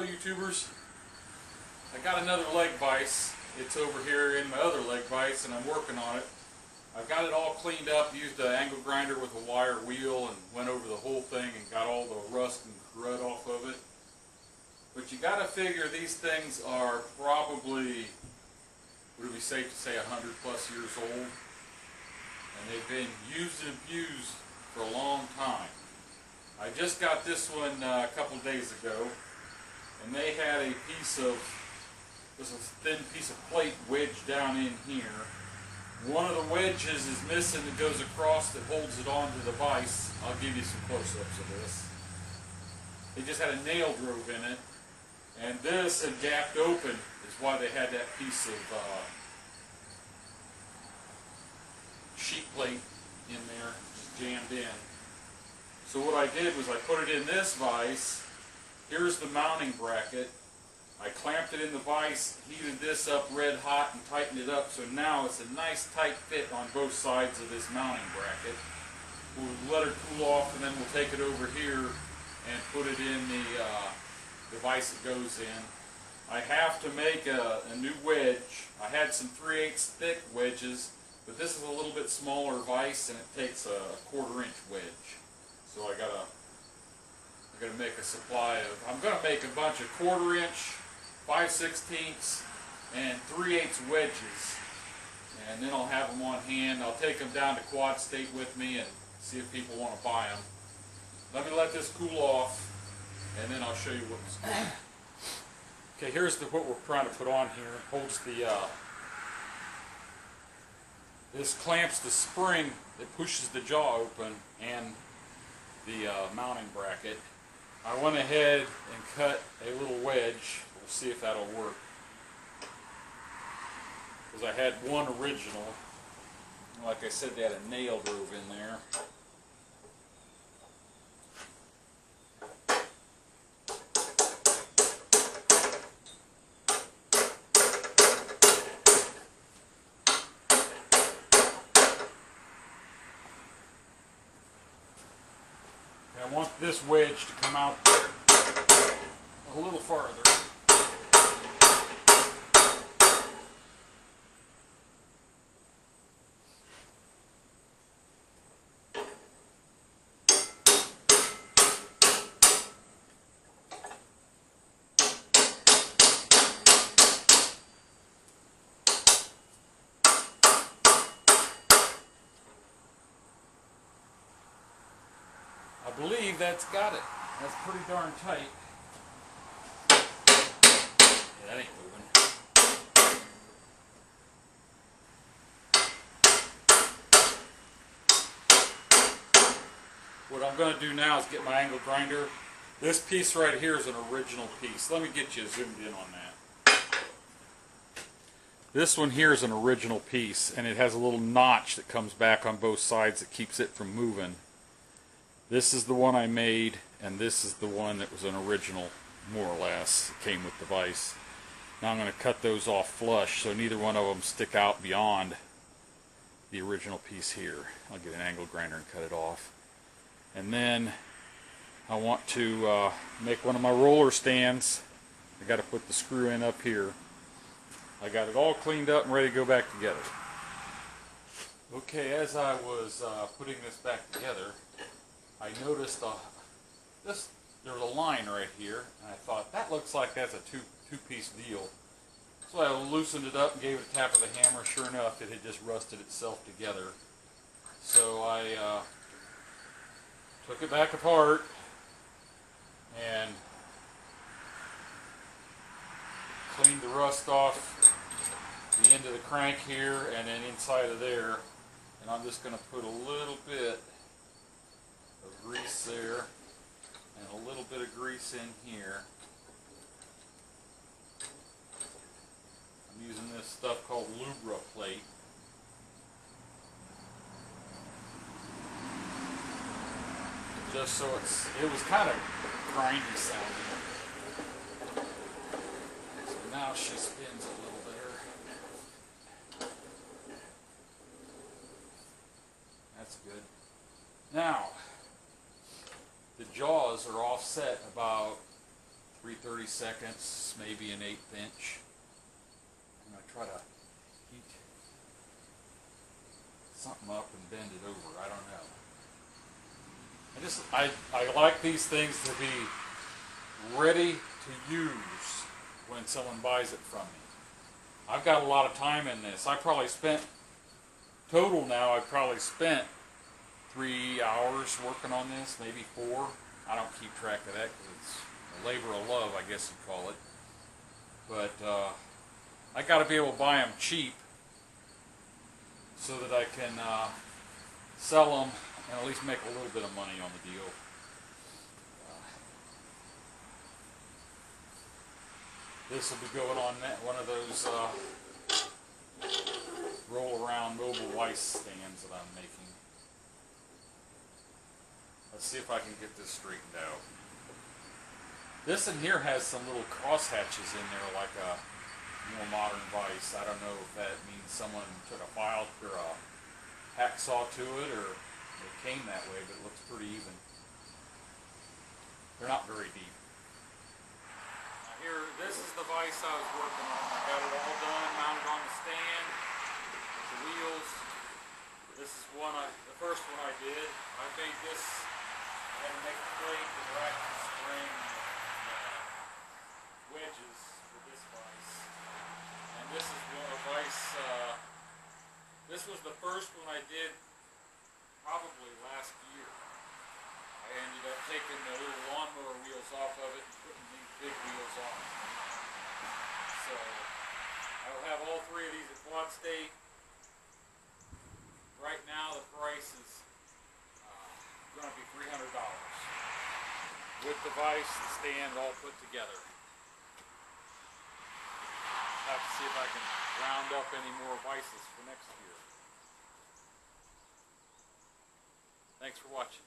YouTubers. I got another leg vise. It's over here in my other leg vise and I'm working on it. I've got it all cleaned up, used an angle grinder with a wire wheel and went over the whole thing and got all the rust and crud off of it. But you gotta figure these things are probably, would it be safe to say, 100 plus years old? And they've been used and abused for a long time. I just got this one a couple days ago, and they had a piece of, this is a thin piece of plate wedged down in here. One of the wedges is missing that goes across that holds it onto the vise. I'll give you some close-ups of this. They just had a nail drove in it, and this had gapped open is why they had that piece of sheet plate in there, just jammed in. So what I did was I put it in this vise. Here's the mounting bracket. I clamped it in the vise, heated this up red hot and tightened it up, so now it's a nice tight fit on both sides of this mounting bracket. We'll let it cool off and then we'll take it over here and put it in the vise it goes in. I have to make a new wedge. I had some 3/8 thick wedges, but this is a little bit smaller vise and it takes a 1/4 inch wedge. So I gotta make a supply of, I'm gonna make a bunch of 1/4 inch, 5/16, and 3/8 wedges. And then I'll have them on hand. I'll take them down to Quad State with me and see if people want to buy them. Let me let this cool off and then I'll show you what's going on. Okay, here's what we're trying to put on here. It holds the, this clamps the spring that pushes the jaw open and the mounting bracket. I went ahead and cut a little wedge. We'll see if that'll work. Because I had one original. Like I said, they had a nail drove in there. I want this wedge to come out a little farther. I believe that's got it. That's pretty darn tight. Yeah, that ain't moving. What I'm going to do now is get my angle grinder. This piece right here is an original piece. Let me get you zoomed in on that. This one here is an original piece, and it has a little notch that comes back on both sides that keeps it from moving. This is the one I made, and this is the one that was an original, more or less. It came with the vise. Now I'm going to cut those off flush so neither one of them stick out beyond the original piece here. I'll get an angle grinder and cut it off. And then I want to make one of my roller stands. I got to put the screw in up here. I got it all cleaned up and ready to go back together. Okay, as I was putting this back together, I noticed there was a line right here, and I thought, that looks like that's a two-piece deal. So I loosened it up and gave it a tap of the hammer. Sure enough, it had just rusted itself together. So I took it back apart and cleaned the rust off the end of the crank here and then inside of there. And I'm just going to put a little bit of grease there and a little bit of grease in here. I'm using this stuff called Lubra plate. Just so it was kind of grindy sounding. So now she spins a little better. That's good. Now, the jaws are offset about 3/32, maybe an 1/8 inch. And I try to heat something up and bend it over. I don't know. I like these things to be ready to use when someone buys it from me. I've got a lot of time in this. I probably spent, total now, I've probably spent 3 hours working on this, maybe 4. I don't keep track of that because it's a labor of love, I guess you'd call it. But I got to be able to buy them cheap so that I can sell them and at least make a little bit of money on the deal. This will be going on one of those roll-around mobile vise stands that I'm making. Let's see if I can get this straightened out. This in here has some little cross hatches in there, like a more modern vise. I don't know if that means someone took a file or a hacksaw to it, or it came that way, but it looks pretty even. They're not very deep. Now here, this is the vise I was working on. I got it all done, mounted on the stand, with the wheels. This is the first one I did. I made this. I had to make the plate, the rack, the spring, and wedges for this vise. And this is a vise. This was the first one I did probably last year. I ended up taking the little lawnmower wheels off of it and putting these big wheels on. So I will have all 3 of these at quad state. Right now the price is going to be $300 with the vise, the stand all put together. Have to see if I can round up any more vices for next year. Thanks for watching.